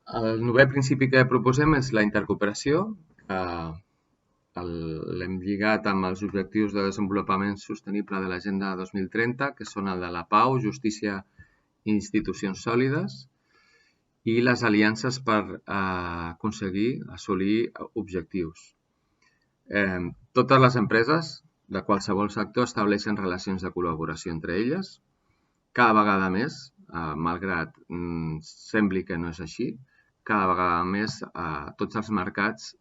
El novè principi que proposem és la intercooperació, que l'hem lligat amb els objectius de desenvolupament sostenible de l'Agenda 2030, que són el de la pau, justícia i institucions sòlides, i les aliances per aconseguir assolir objectius. Totes les empreses de qualsevol sector estableixen relacions de col·laboració entre elles. Cada vegada més, malgrat sembli que no és així, cada vegada més tots els mercats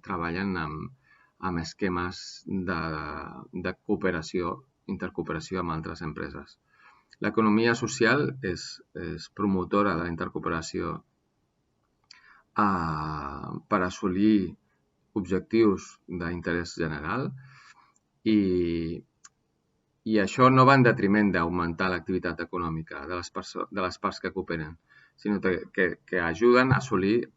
treballen amb esquemes de cooperació, intercooperació amb altres empreses. L'economia social és promotora de la intercooperació per assolir objectius d'interès general i això no va en detriment d'augmentar l'activitat econòmica de les parts que cooperen, sinó que ajuden a assolir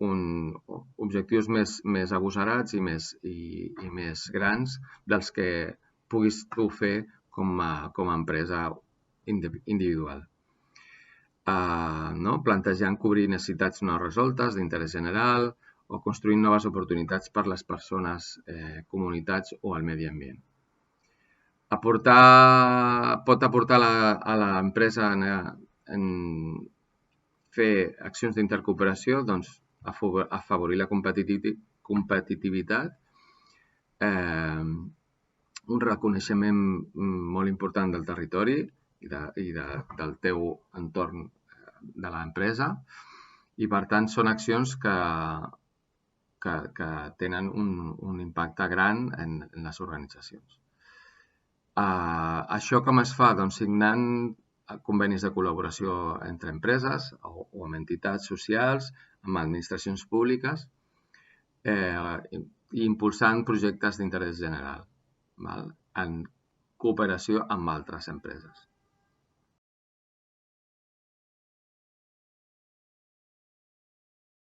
objectius més agosarats i més grans dels que puguis tu fer com a empresa individual. Plantejant cobrir necessitats no resoltes d'interès general o construint noves oportunitats per a les persones, comunitats o al medi ambient. Pot aportar a l'empresa en fer accions d'intercooperació, doncs afavorir la competitivitat, un reconeixement molt important del territori i del teu entorn de l'empresa i, per tant, són accions que tenen un impacte gran en les organitzacions. Això com es fa? Doncs signant convenis de col·laboració entre empreses o amb entitats socials, amb administracions públiques i impulsant projectes d'interès general en cooperació amb altres empreses.